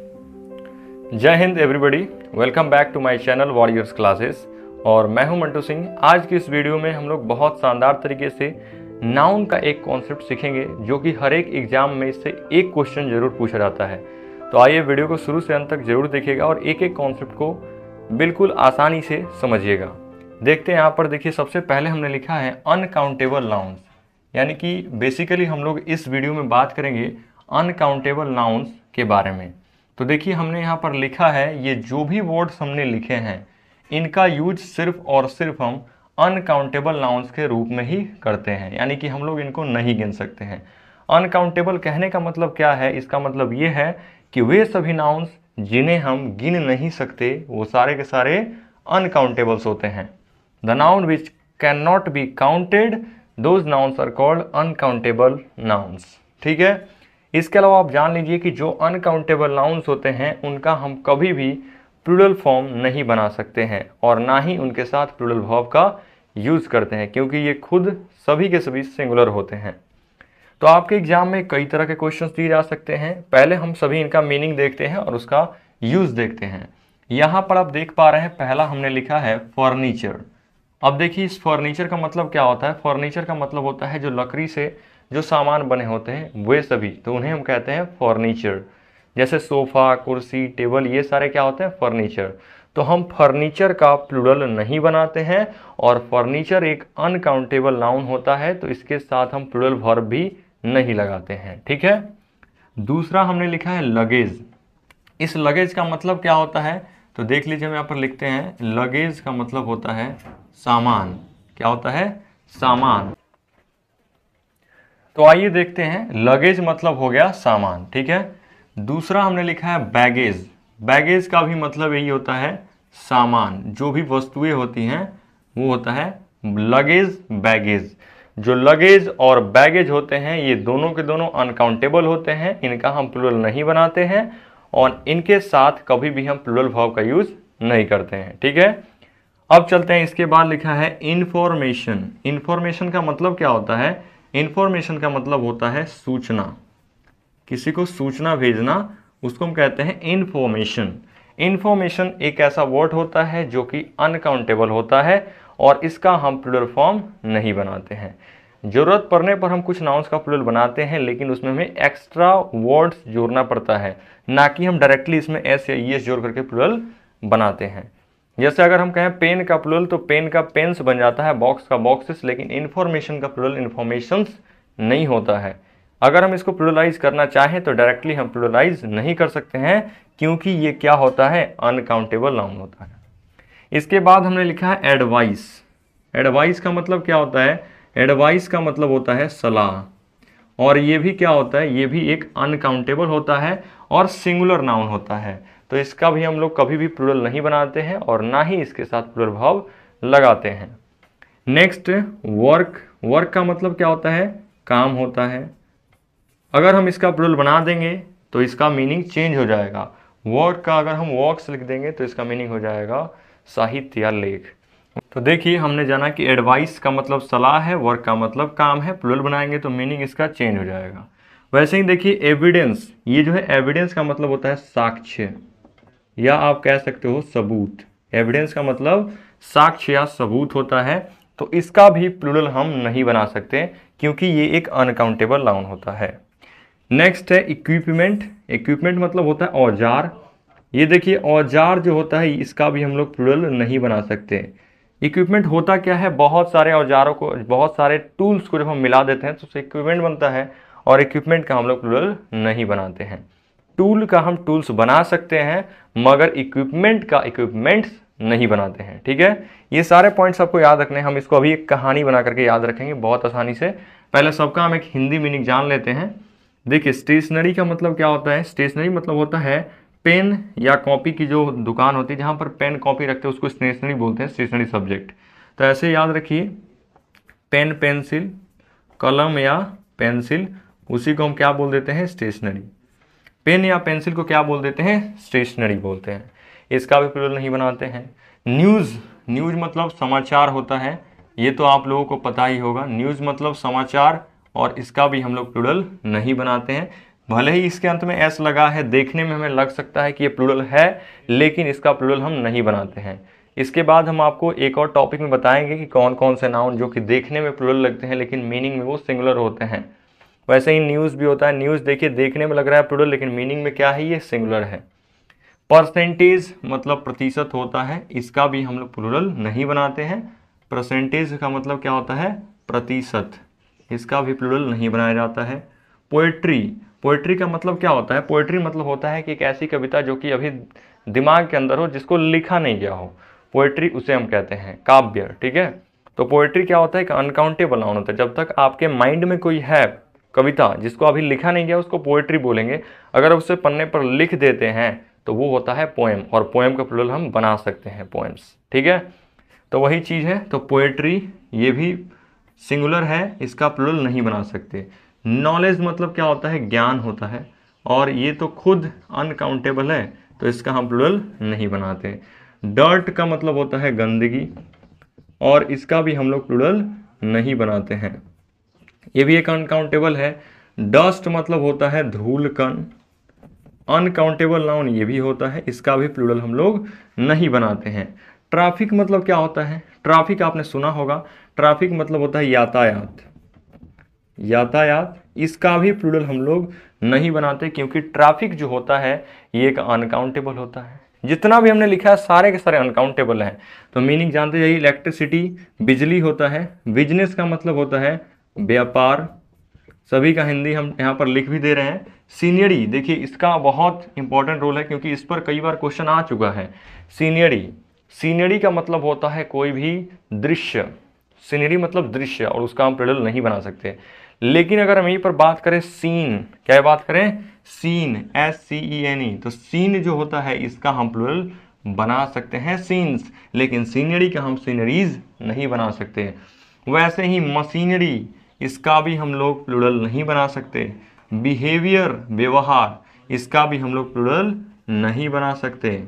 जय हिंद everybody, welcome back to my channel warriors classes. और मैं हूं मंटू सिंह। आज की इस वीडियो में हम लोग बहुत शानदार तरीके से नाउन का एक कॉन्सेप्ट सीखेंगे जो कि हर एक एग्जाम में इससे एक क्वेश्चन जरूर पूछा जाता है। तो आइए वीडियो को शुरू से अंत तक जरूर देखिएगा और एक एक कॉन्सेप्ट को बिल्कुल आसानी से समझिएगा। देखते हैं यहाँ पर, देखिए सबसे पहले हमने लिखा है अनकाउंटेबल नाउन्स, यानी कि बेसिकली हम लोग इस वीडियो में बात करेंगे अनकाउंटेबल नाउन्स के बारे में। तो देखिए हमने यहाँ पर लिखा है, ये जो भी वर्ड्स हमने लिखे हैं इनका यूज सिर्फ और सिर्फ हम अनकाउंटेबल नाउन्स के रूप में ही करते हैं, यानी कि हम लोग इनको नहीं गिन सकते हैं। अनकाउंटेबल कहने का मतलब क्या है? इसका मतलब ये है कि वे सभी नाउन्स जिन्हें हम गिन नहीं सकते वो सारे के सारे अनकाउंटेबल्स होते हैं। The noun which can not be counted, those nouns are called uncountable nouns. ठीक है, इसके अलावा आप जान लीजिए कि जो अनकाउंटेबल नाउन्स होते हैं उनका हम कभी भी प्लूरल फॉर्म नहीं बना सकते हैं और ना ही उनके साथ प्लूरल वर्ब का यूज़ करते हैं, क्योंकि ये खुद सभी के सभी सिंगुलर होते हैं। तो आपके एग्जाम में कई तरह के क्वेश्चंस दिए जा सकते हैं। पहले हम सभी इनका मीनिंग देखते हैं और उसका यूज़ देखते हैं। यहाँ पर आप देख पा रहे हैं, पहला हमने लिखा है फर्नीचर। अब देखिए इस फर्नीचर का मतलब क्या होता है? फर्नीचर का मतलब होता है जो लकड़ी से जो सामान बने होते हैं वे सभी, तो उन्हें हम कहते हैं फर्नीचर। जैसे सोफ़ा, कुर्सी, टेबल, ये सारे क्या होते हैं? फर्नीचर। तो हम फर्नीचर का प्लूरल नहीं बनाते हैं और फर्नीचर एक अनकाउंटेबल नाउन होता है, तो इसके साथ हम प्लूरल वर्ब भी नहीं लगाते हैं। ठीक है, दूसरा हमने लिखा है लगेज। इस लगेज का मतलब क्या होता है? तो देख लीजिए, हम यहाँ पर लिखते हैं लगेज का मतलब होता है सामान। क्या होता है? सामान। तो आइए देखते हैं, लगेज मतलब हो गया सामान। ठीक है, दूसरा हमने लिखा है बैगेज। बैगेज का भी मतलब यही होता है सामान, जो भी वस्तुएं होती हैं वो होता है लगेज, बैगेज। जो लगेज और बैगेज होते हैं ये दोनों के दोनों अनकाउंटेबल होते हैं, इनका हम प्लूरल नहीं बनाते हैं और इनके साथ कभी भी हम प्लूरल वर्ब का यूज नहीं करते हैं। ठीक है, अब चलते हैं, इसके बाद लिखा है इंफॉर्मेशन। इंफॉर्मेशन का मतलब क्या होता है? इंफॉर्मेशन का मतलब होता है सूचना, किसी को सूचना भेजना, उसको हम कहते हैं इंफॉर्मेशन। इंफॉर्मेशन एक ऐसा वर्ड होता है जो कि अनकाउंटेबल होता है और इसका हम प्लूरल फॉर्म नहीं बनाते हैं। जरूरत पड़ने पर हम कुछ नाउन्स का प्लूरल बनाते हैं, लेकिन उसमें हमें एक्स्ट्रा वर्ड्स जोड़ना पड़ता है, ना कि हम डायरेक्टली इसमें एस या ईएस जोड़ करके प्लूरल बनाते हैं। जैसे अगर हम कहें पेन का प्लूरल तो पेन का पेन्स बन जाता है, बॉक्स का बॉक्सेस, लेकिन इन्फॉर्मेशन का प्लूरल इन्फॉर्मेशंस नहीं होता है। अगर हम इसको प्लूरलाइज करना चाहें तो डायरेक्टली हम प्लूरलाइज नहीं कर सकते हैं, क्योंकि ये क्या होता है? अनकाउंटेबल नाउन होता है। इसके बाद हमने लिखा है एडवाइस। एडवाइस का मतलब क्या होता है? एडवाइस का मतलब होता है सलाह, और ये भी क्या होता है? ये भी एक अनकाउंटेबल होता है और सिंगुलर नाउन होता है, तो इसका भी हम लोग कभी भी प्लूरल नहीं बनाते हैं और ना ही इसके साथ प्लूरल वर्ब लगाते हैं। Next work. वर्क का मतलब क्या होता है? काम होता है। अगर हम इसका प्लूरल बना देंगे तो इसका मीनिंग चेंज हो जाएगा। वर्क का अगर हम वर्क्स लिख देंगे तो इसका मीनिंग हो जाएगा साहित्य या लेख। तो देखिए हमने जाना कि एडवाइस का मतलब सलाह है, वर्क का मतलब काम है, प्लूरल बनाएंगे तो मीनिंग इसका चेंज हो जाएगा। वैसे ही देखिए एविडेंस, ये जो है एविडेंस का मतलब होता है साक्ष्य, या आप कह सकते हो सबूत। एविडेंस का मतलब साक्ष्य या सबूत होता है, तो इसका भी प्लूरल हम नहीं बना सकते क्योंकि ये एक अनकाउंटेबल नाउन होता है। नेक्स्ट है इक्विपमेंट। इक्विपमेंट मतलब होता है औजार। ये देखिए औजार जो होता है इसका भी हम लोग प्लूरल नहीं बना सकते। इक्विपमेंट होता क्या है? बहुत सारे औजारों को, बहुत सारे टूल्स को जब हम मिला देते हैं तो उससे इक्विपमेंट बनता है, और इक्विपमेंट का हम लोग प्लूरल नहीं बनाते हैं। टूल का हम टूल्स बना सकते हैं मगर इक्विपमेंट का इक्विपमेंट्स नहीं बनाते हैं। ठीक है, ये सारे पॉइंट्स आपको याद रखने हैं। हम इसको अभी एक कहानी बना करके याद रखेंगे बहुत आसानी से। पहले सबका हम एक हिंदी मीनिंग जान लेते हैं। देखिए स्टेशनरी का मतलब क्या होता है? स्टेशनरी मतलब होता है पेन या कॉपी की जो दुकान होती है, जहाँ पर पेन कॉपी रखते हैं उसको स्टेशनरी बोलते हैं, स्टेशनरी सब्जेक्ट। तो ऐसे याद रखिए, पेन पेंसिल, कलम या पेंसिल, उसी को हम क्या बोल देते हैं? स्टेशनरी। पेन या पेंसिल को क्या बोल देते हैं? स्टेशनरी बोलते हैं। इसका भी प्लूरल नहीं बनाते हैं। न्यूज़। न्यूज़ मतलब समाचार होता है, ये तो आप लोगों को पता ही होगा। न्यूज़ मतलब समाचार, और इसका भी हम लोग प्लूरल नहीं बनाते हैं। भले ही इसके अंत में एस लगा है, देखने में हमें लग सकता है कि ये प्लूरल है, लेकिन इसका प्लूरल हम नहीं बनाते हैं। इसके बाद हम आपको एक और टॉपिक में बताएंगे कि कौन कौन से नाउन जो कि देखने में प्लूरल लगते हैं लेकिन मीनिंग में वो सिंगुलर होते हैं। वैसे ही न्यूज़ भी होता है। न्यूज़ देखिए देखने में लग रहा है प्लूरल, लेकिन मीनिंग में क्या है, ये सिंगुलर है। परसेंटेज मतलब प्रतिशत होता है, इसका भी हम लोग प्लूरल नहीं बनाते हैं। परसेंटेज का मतलब क्या होता है, प्रतिशत, इसका भी प्लूरल नहीं बनाया जाता है। पोएट्री, पोएट्री का मतलब क्या होता है, पोएट्री मतलब होता है कि एक ऐसी कविता जो कि अभी दिमाग के अंदर हो, जिसको लिखा नहीं गया हो, पोएट्री उसे हम कहते हैं काव्य। ठीक है, तो पोएट्री क्या होता है, एक अनकाउंटेबल नाउन होता है। जब तक आपके माइंड में कोई है कविता जिसको अभी लिखा नहीं गया, उसको पोएट्री बोलेंगे। अगर उसे पन्ने पर लिख देते हैं तो वो होता है पोएम, और पोएम का प्लूरल हम बना सकते हैं पोएम्स। ठीक है, तो वही चीज़ है। तो पोएट्री ये भी सिंगुलर है, इसका प्लूरल नहीं बना सकते। नॉलेज मतलब क्या होता है, ज्ञान होता है, और ये तो खुद अनकाउंटेबल है, तो इसका हम प्लूरल नहीं बनाते। डर्ट का मतलब होता है गंदगी, और इसका भी हम लोग प्लूरल नहीं बनाते हैं, ये भी एक अनकाउंटेबल है। डस्ट मतलब होता है धूल कण, अनकाउंटेबल नाउन ये भी होता है, इसका भी प्लूरल हम लोग नहीं बनाते हैं। ट्रैफिक मतलब क्या होता है, ट्रैफिक आपने सुना होगा, ट्रैफिक मतलब होता है यातायात, यातायात, इसका भी प्लूरल हम लोग नहीं बनाते, क्योंकि ट्रैफिक जो होता है ये एक अनकाउंटेबल होता है। जितना भी हमने लिखा है सारे के सारे अनकाउंटेबल हैं। तो मीनिंग जानते जाइए। इलेक्ट्रिसिटी बिजली होता है। बिजनेस का मतलब होता है व्यापार, सभी का हिंदी हम यहाँ पर लिख भी दे रहे हैं। सीनियरी, देखिए इसका बहुत इंपॉर्टेंट रोल है, क्योंकि इस पर कई बार क्वेश्चन आ चुका है। सीनियरी, सीनियरी का मतलब होता है कोई भी दृश्य, सीनियरी मतलब दृश्य, और उसका हम प्लूरल नहीं बना सकते। लेकिन अगर हम यहीं पर बात करें सीन, क्या बात करें, सीन, SCENE, तो सीन जो होता है इसका हम प्लूरल बना सकते हैं सीन्स, लेकिन सीनियरी का हम सीनरीज नहीं बना सकते। वैसे ही मशीनरी, इसका भी हम लोग प्लूरल नहीं बना सकते। बिहेवियर, व्यवहार, इसका भी हम लोग प्लूरल नहीं बना सकते।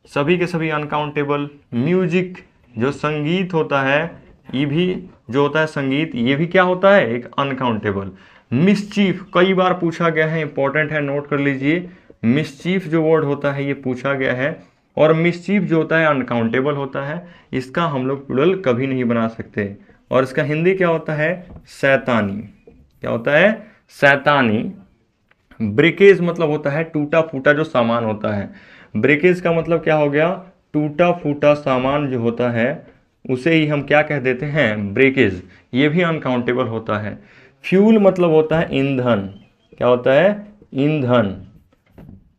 सभी के सभी अनकाउंटेबल। म्यूजिक, जो संगीत होता है, ये भी जो होता है संगीत, ये भी क्या होता है, एक अनकाउंटेबल। मिसचीफ कई बार पूछा गया है, इंपॉर्टेंट है, नोट कर लीजिए। मिसचीफ जो वर्ड होता है ये पूछा गया है, और मिसचीफ जो होता है अनकाउंटेबल होता है, इसका हम लोग प्लूरल कभी नहीं बना सकते। और इसका हिंदी क्या होता है, शैतानी, क्या होता है, शैतानी। ब्रेकेज मतलब होता है टूटा फूटा जो सामान होता है। ब्रेकेज का मतलब क्या हो गया, टूटा फूटा सामान जो होता है उसे ही हम क्या कह देते हैं, ब्रेकेज, ये भी अनकाउंटेबल होता है। फ्यूल मतलब होता है ईंधन, क्या होता है, ईंधन।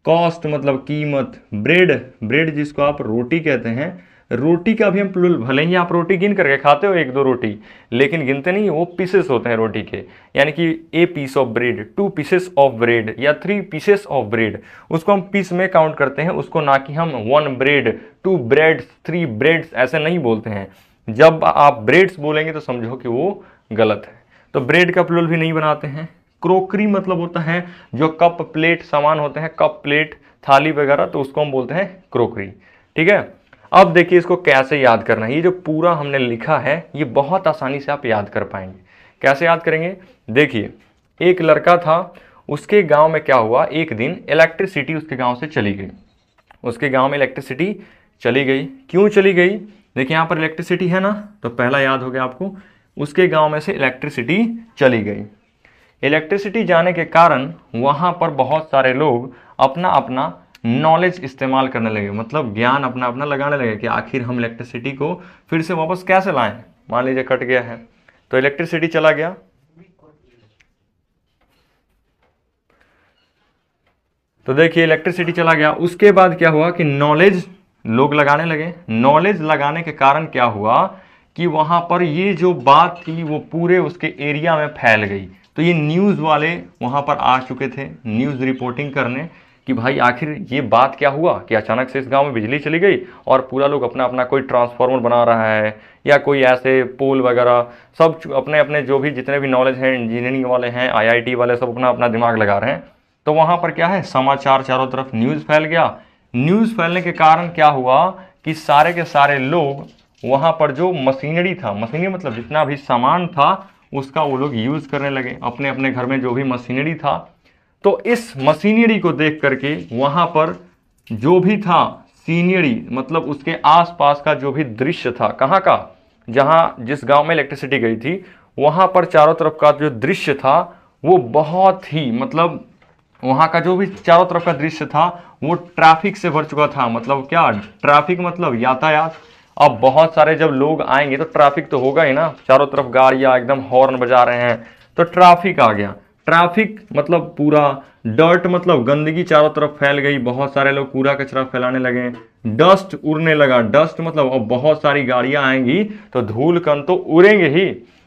कॉस्ट मतलब कीमत। ब्रेड, ब्रेड जिसको आप रोटी कहते हैं, रोटी का भी हम प्लूरल, भले ही आप रोटी गिन करके खाते हो एक दो रोटी, लेकिन गिनते नहीं, वो पीसेस होते हैं रोटी के, यानी कि a piece of bread, 2 pieces of bread, या 3 पीसेस ऑफ ब्रेड, उसको हम पीस में काउंट करते हैं, उसको ना कि हम 1 ब्रेड, 2 ब्रेड्स, 3 ब्रेड्स ऐसे नहीं बोलते हैं। जब आप ब्रेड्स बोलेंगे तो समझो कि वो गलत है। तो ब्रेड का प्लूरल भी नहीं बनाते हैं। क्रोकरी मतलब होता है जो कप प्लेट सामान होते हैं, कप प्लेट थाली वगैरह, तो उसको हम बोलते हैं क्रोकरी। ठीक है, अब देखिए इसको कैसे याद करना है। ये जो पूरा हमने लिखा है ये बहुत आसानी से आप याद कर पाएंगे। कैसे याद करेंगे, देखिए एक लड़का था, उसके गांव में क्या हुआ, एक दिन इलेक्ट्रिसिटी उसके गांव से चली गई। उसके गांव में इलेक्ट्रिसिटी चली गई, क्यों चली गई, देखिए यहाँ पर इलेक्ट्रिसिटी है ना, तो पहला याद हो गया आपको, उसके गांव में से इलेक्ट्रिसिटी चली गई। इलेक्ट्रिसिटी जाने के कारण वहाँ पर बहुत सारे लोग अपना अपना नॉलेज इस्तेमाल करने लगे, मतलब ज्ञान अपना अपना लगाने लगे कि आखिर हम इलेक्ट्रिसिटी को फिर से वापस कैसे लाएं। मान लीजिए कट गया है तो इलेक्ट्रिसिटी चला गया, तो देखिए इलेक्ट्रिसिटी चला गया। उसके बाद क्या हुआ कि नॉलेज लोग लगाने लगे। नॉलेज लगाने के कारण क्या हुआ कि वहां पर ये जो बात थी वो पूरे उसके एरिया में फैल गई। तो ये न्यूज़ वाले वहां पर आ चुके थे न्यूज़ रिपोर्टिंग करने कि भाई आखिर ये बात क्या हुआ कि अचानक से इस गांव में बिजली चली गई और पूरा लोग अपना अपना कोई ट्रांसफार्मर बना रहा है या कोई ऐसे पोल वगैरह, सब अपने अपने जो भी जितने भी नॉलेज हैं, इंजीनियरिंग वाले हैं, IIT वाले, सब अपना अपना दिमाग लगा रहे हैं। तो वहाँ पर क्या है, समाचार चारों तरफ न्यूज़ फैल गया। न्यूज़ फैलने के कारण क्या हुआ कि सारे के सारे लोग वहाँ पर जो मशीनरी था, मशीनरी मतलब जितना भी सामान था उसका वो लोग यूज़ करने लगे अपने अपने घर में जो भी मशीनरी था। तो इस मशीनरी को देख करके वहां पर जो भी था सीनरी, मतलब उसके आसपास का जो भी दृश्य था, कहाँ का, जहां जिस गांव में इलेक्ट्रिसिटी गई थी वहां पर चारों तरफ का जो दृश्य था वो बहुत ही, मतलब वहां का जो भी चारों तरफ का दृश्य था वो ट्रैफिक से भर चुका था। मतलब क्या ट्रैफिक, मतलब यातायात। अब बहुत सारे जब लोग आएंगे तो ट्रैफिक तो होगा ही ना, चारों तरफ गाड़ियां एकदम हॉर्न बजा रहे हैं तो ट्रैफिक आ गया। ट्रैफिक मतलब पूरा डर्ट, मतलब गंदगी चारों तरफ फैल गई, बहुत सारे लोग कूड़ा कचरा फैलाने लगे, डस्ट उड़ने लगा। डस्ट मतलब अब बहुत सारी गाड़ियां आएंगी तो धूल कण तो उड़ेंगे ही,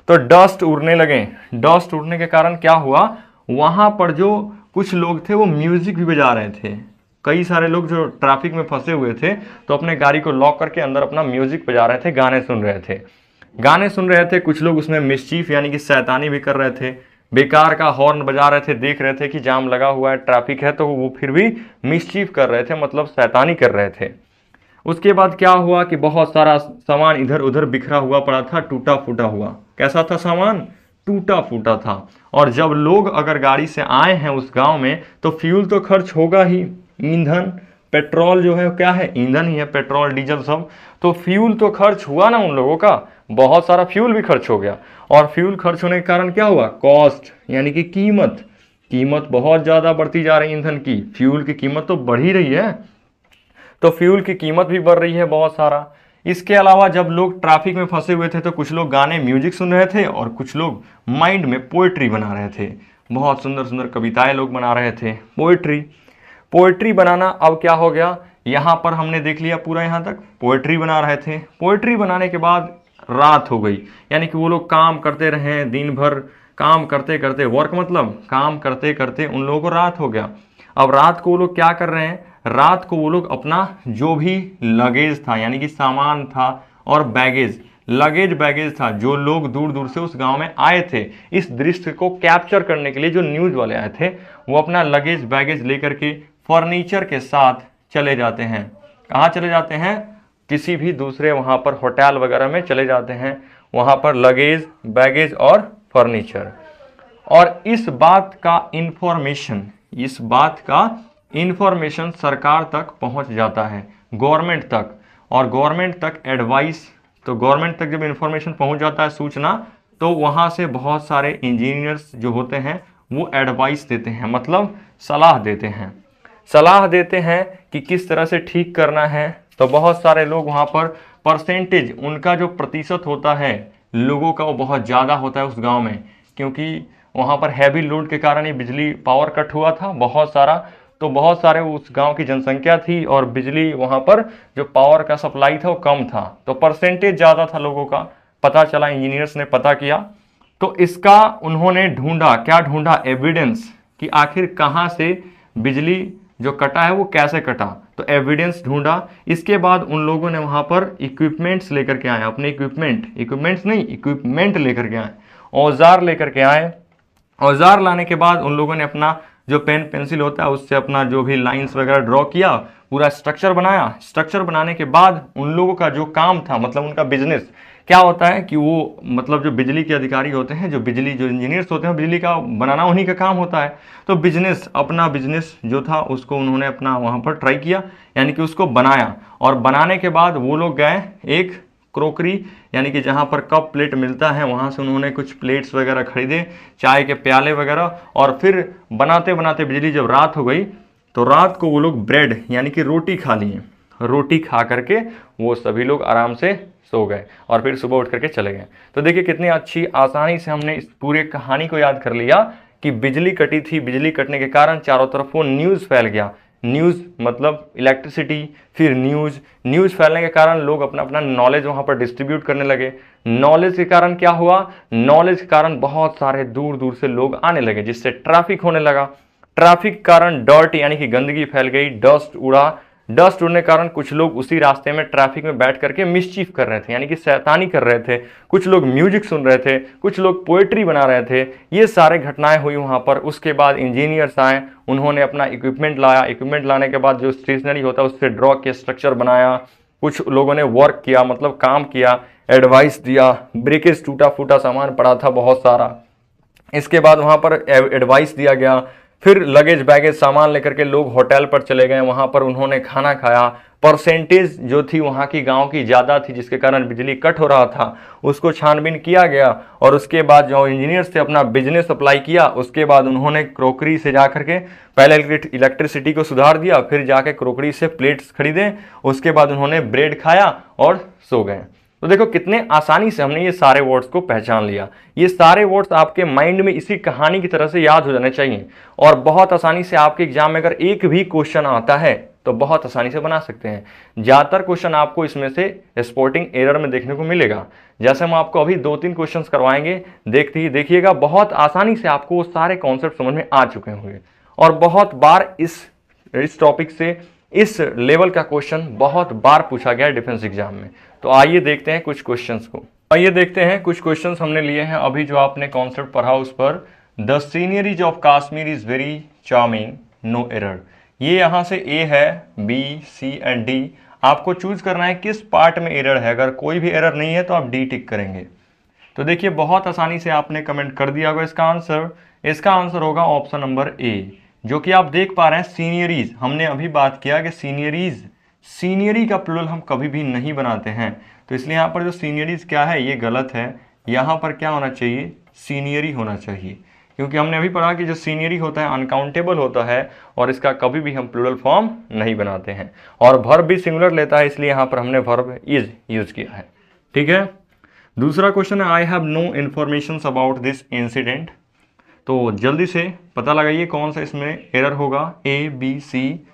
तो डस्ट उड़ने लगे। डस्ट उड़ने के कारण क्या हुआ, वहां पर जो कुछ लोग थे वो म्यूजिक भी बजा रहे थे। कई सारे लोग जो ट्रैफिक में फंसे हुए थे तो अपने गाड़ी को लॉक करके अंदर अपना म्यूजिक बजा रहे थे, गाने सुन रहे थे। गाने सुन रहे थे, कुछ लोग उसमें मिस्चीफ यानी कि शैतानी भी कर रहे थे, बेकार का हॉर्न बजा रहे थे, देख रहे थे कि जाम लगा हुआ है, ट्रैफिक है, तो वो फिर भी मिस्चीफ कर रहे थे, मतलब शैतानी कर रहे थे। उसके बाद क्या हुआ कि बहुत सारा सामान इधर उधर बिखरा हुआ पड़ा था, टूटा फूटा हुआ। कैसा था सामान, टूटा फूटा था। और जब लोग अगर गाड़ी से आए हैं उस गांव में तो फ्यूल तो खर्च होगा ही, ईंधन पेट्रोल जो है क्या है, ईंधन ही है, पेट्रोल डीजल सब, तो फ्यूल तो खर्च हुआ ना उन लोगों का, बहुत सारा फ्यूल भी खर्च हो गया। और फ्यूल खर्च होने के कारण क्या हुआ, कॉस्ट यानी कि कीमत, कीमत बहुत ज्यादा बढ़ती जा रही है ईंधन की, फ्यूल की कीमत तो बढ़ ही रही है, तो फ्यूल की कीमत भी बढ़ रही है बहुत सारा। इसके अलावा जब लोग ट्रैफिक में फंसे हुए थे तो कुछ लोग गाने म्यूजिक सुन रहे थे और कुछ लोग माइंड में पोएट्री बना रहे थे, बहुत सुंदर सुंदर कविताएं लोग बना रहे थे, पोएट्री बनाना। अब क्या हो गया, यहाँ पर हमने देख लिया पूरा, यहाँ तक पोएट्री बना रहे थे। पोएट्री बनाने के बाद रात हो गई, यानी कि वो लोग काम करते रहे दिन भर, काम करते करते, वर्क मतलब काम करते करते उन लोगों को रात हो गया। अब रात को वो लोग क्या कर रहे हैं, रात को वो लोग अपना जो भी लगेज था यानी कि सामान था और बैगेज था, जो लोग दूर दूर से उस गांव में आए थे इस दृश्य को कैप्चर करने के लिए, जो न्यूज वाले आए थे वो अपना लगेज बैगेज लेकर के फर्नीचर के साथ चले जाते हैं। कहाँ चले जाते हैं, किसी भी दूसरे वहां पर होटल वगैरह में चले जाते हैं, वहां पर लगेज बैगेज और फर्नीचर। और इस बात का इंफॉर्मेशन सरकार तक पहुंच जाता है, गवर्नमेंट तक, और गवर्नमेंट तक एडवाइस, तो गवर्नमेंट तक जब इंफॉर्मेशन पहुंच जाता है सूचना, तो वहां से बहुत सारे इंजीनियर्स जो होते हैं वो एडवाइस देते हैं, मतलब सलाह देते हैं कि किस तरह से ठीक करना है। तो बहुत सारे लोग वहां पर परसेंटेज, उनका जो प्रतिशत होता है लोगों का वो बहुत ज़्यादा होता है उस गांव में, क्योंकि वहां पर हैवी लोड के कारण ही बिजली पावर कट हुआ था बहुत सारा, तो बहुत सारे उस गांव की जनसंख्या थी और बिजली वहां पर जो पावर का सप्लाई था वो कम था, तो परसेंटेज ज़्यादा था लोगों का। पता चला, इंजीनियर्स ने पता किया, तो इसका उन्होंने ढूंढा एविडेंस कि आखिर कहाँ से बिजली जो कटा है वो कैसे कटा, तो एविडेंस ढूंढा। इसके बाद उन लोगों ने वहां पर इक्विपमेंट्स लेकर के आए, अपने इक्विपमेंट लेकर के आए, औजार लेकर के आए। औजार लाने के बाद उन लोगों ने अपना जो पेन पेंसिल होता है उससे अपना जो भी लाइंस वगैरह ड्रॉ किया, पूरा स्ट्रक्चर बनाया। स्ट्रक्चर बनाने के बाद उन लोगों का जो काम था, मतलब उनका बिजनेस क्या होता है कि वो, मतलब जो बिजली के अधिकारी होते हैं, जो इंजीनियर्स होते हैं, बिजली का बनाना उन्हीं का काम होता है। तो अपना बिजनेस जो था उसको उन्होंने अपना वहाँ पर ट्राई किया, यानी कि उसको बनाया। और बनाने के बाद वो लोग गए एक क्रोकरी यानी कि जहाँ पर कप प्लेट मिलता है वहाँ से उन्होंने कुछ प्लेट्स वगैरह खरीदे, चाय के प्याले वगैरह, और फिर बनाते बनाते बिजली जब रात हो गई तो रात को वो लोग ब्रेड यानी कि रोटी खा लिए। रोटी खा करके वो सभी लोग आराम से सो गए और फिर सुबह उठ करके चले गए। तो देखिए कितनी अच्छी आसानी से हमने इस पूरे कहानी को याद कर लिया कि बिजली कटी थी, बिजली कटने के कारण चारों तरफ वो न्यूज़ फैल गया। न्यूज़ मतलब इलेक्ट्रिसिटी, फिर न्यूज़ फैलने के कारण लोग अपना अपना नॉलेज वहाँ पर डिस्ट्रीब्यूट करने लगे। नॉलेज के कारण क्या हुआ, नॉलेज के कारण बहुत सारे दूर दूर से लोग आने लगे, जिससे ट्रैफिक होने लगा। ट्रैफिक के कारण डर्ट यानी कि गंदगी फैल गई, डस्ट उड़ने के कारण कुछ लोग उसी रास्ते में ट्रैफिक में बैठ करके मिसचीफ कर रहे थे, यानी कि शैतानी कर रहे थे। कुछ लोग म्यूजिक सुन रहे थे, कुछ लोग पोएट्री बना रहे थे। ये सारे घटनाएं हुई वहाँ पर। उसके बाद इंजीनियर्स आए, उन्होंने अपना इक्विपमेंट लाया। इक्विपमेंट लाने के बाद जो स्टेशनरी होता है उससे ड्रॉ के स्ट्रक्चर बनाया। कुछ लोगों ने वर्क किया, मतलब काम किया, एडवाइस दिया। ब्रेकेज टूटा फूटा सामान पड़ा था बहुत सारा, इसके बाद वहाँ पर एडवाइस दिया गया, फिर लगेज बैगेज सामान लेकर के लोग होटल पर चले गए, वहां पर उन्होंने खाना खाया। परसेंटेज जो थी वहां की गांव की ज़्यादा थी, जिसके कारण बिजली कट हो रहा था, उसको छानबीन किया गया। और उसके बाद जो इंजीनियर्स थे अपना बिजनेस अप्लाई किया। उसके बाद उन्होंने क्रोकरी से जा करके पहले इलेक्ट्रिसिटी को सुधार दिया, फिर जाके क्रोकरी से प्लेट्स खरीदे, उसके बाद उन्होंने ब्रेड खाया और सो गए। तो देखो कितने आसानी से हमने ये सारे वर्ड्स को पहचान लिया। ये सारे वर्ड्स आपके माइंड में इसी कहानी की तरह से याद हो जाने चाहिए, और बहुत आसानी से आपके एग्जाम में अगर एक भी क्वेश्चन आता है तो बहुत आसानी से बना सकते हैं। ज़्यादातर क्वेश्चन आपको इसमें से स्पोर्टिंग एरर में देखने को मिलेगा। जैसे हम आपको अभी 2-3 क्वेश्चन करवाएंगे, देखिएगा बहुत आसानी से आपको वो सारे कॉन्सेप्ट समझ में आ चुके होंगे। और बहुत बार इस टॉपिक से इस लेवल का क्वेश्चन बहुत बार पूछा गया है डिफेंस एग्जाम में। तो आइए देखते हैं कुछ क्वेश्चंस को। आइए देखते हैं कुछ क्वेश्चंस हमने लिए हैं अभी जो आपने कॉन्सेप्ट पढ़ा उस पर। The sceneries of Kashmir is very charming, no error. ये यहाँ से ए है, बी, सी एंड डी। आपको चूज करना है किस पार्ट में एरर है। अगर कोई भी एरर नहीं है तो आप डी टिक करेंगे। तो देखिए बहुत आसानी से आपने कमेंट कर दिया होगा इसका आंसर। इसका आंसर होगा ऑप्शन नंबर ए, जो कि आप देख पा रहे हैं सीनियरीज। हमने अभी बात किया कि सीनियरी का प्लूरल हम कभी भी नहीं बनाते हैं, तो इसलिए यहाँ पर जो सीनियरीज क्या है ये गलत है। यहाँ पर क्या होना चाहिए, सीनियरी होना चाहिए, क्योंकि हमने अभी पढ़ा कि जो सीनियरी होता है अनकाउंटेबल होता है और इसका कभी भी हम प्लूरल फॉर्म नहीं बनाते हैं। और वर्ब भी सिंगुलर लेता है, इसलिए यहाँ पर हमने वर्ब इज यूज किया है। ठीक है, दूसरा क्वेश्चन है I have no information about this incident. तो जल्दी से पता लगाइए कौन सा इसमें एरर होगा, ए, बी, सी।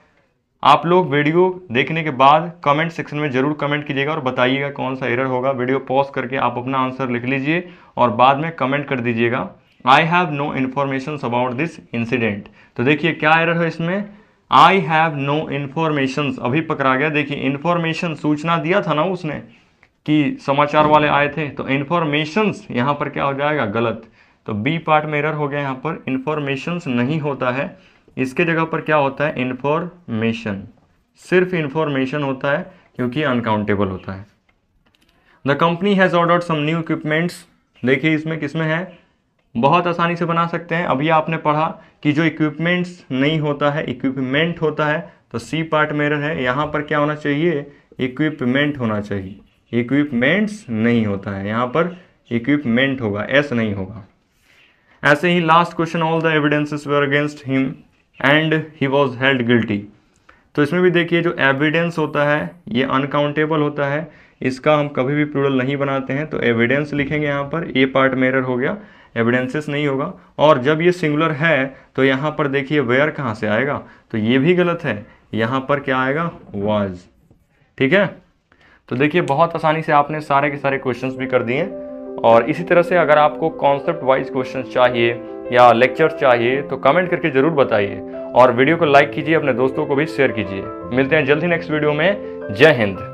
आप लोग वीडियो देखने के बाद कमेंट सेक्शन में जरूर कमेंट कीजिएगा और बताइएगा कौन सा एरर होगा। वीडियो पॉज करके आप अपना आंसर लिख लीजिए और बाद में कमेंट कर दीजिएगा I have no information about this incident. तो देखिए क्या एरर है इसमें, आई हैव नो इन्फॉर्मेशन अभी पकड़ा गया। देखिए इन्फॉर्मेशन सूचना दिया था ना उसने कि समाचार वाले आए थे, तो इन्फॉर्मेशंस यहाँ पर क्या हो जाएगा, गलत। तो बी पार्ट में एरर हो गया, यहाँ पर इन्फॉर्मेशंस नहीं होता है, इसके जगह पर क्या होता है, इन्फॉर्मेशन। सिर्फ इन्फॉर्मेशन होता है क्योंकि अनकाउंटेबल होता है। The company has ordered some new equipments. देखिए इसमें किसमें है, बहुत आसानी से बना सकते हैं। अभी आपने पढ़ा कि जो इक्विपमेंट्स नहीं होता है इक्विपमेंट होता है, तो सी पार्ट में एरर है। यहाँ पर क्या होना चाहिए, इक्विपमेंट होना चाहिए, इक्विपमेंट्स नहीं होता है, यहाँ पर इक्विपमेंट होगा, एस नहीं होगा। ऐसे ही last question, all the evidences were against him and he was held guilty. तो इसमें भी देखिए जो एविडेंस होता है ये अनकाउंटेबल होता है, इसका हम कभी भी प्लूरल नहीं बनाते हैं, तो एविडेंस लिखेंगे यहाँ पर। ए पार्ट में एरर हो गया, एविडेंसेस नहीं होगा। और जब ये सिंगुलर है तो यहाँ पर देखिए वेयर कहाँ से आएगा, तो ये भी गलत है, यहाँ पर क्या आएगा, वाज। ठीक है, तो देखिए बहुत आसानी से आपने सारे के सारे क्वेश्चंस भी कर दिए। और इसी तरह से अगर आपको कॉन्सेप्ट वाइज क्वेश्चंस चाहिए या लेक्चर चाहिए तो कमेंट करके जरूर बताइए, और वीडियो को लाइक कीजिए, अपने दोस्तों को भी शेयर कीजिए। मिलते हैं जल्द ही नेक्स्ट वीडियो में। जय हिंद।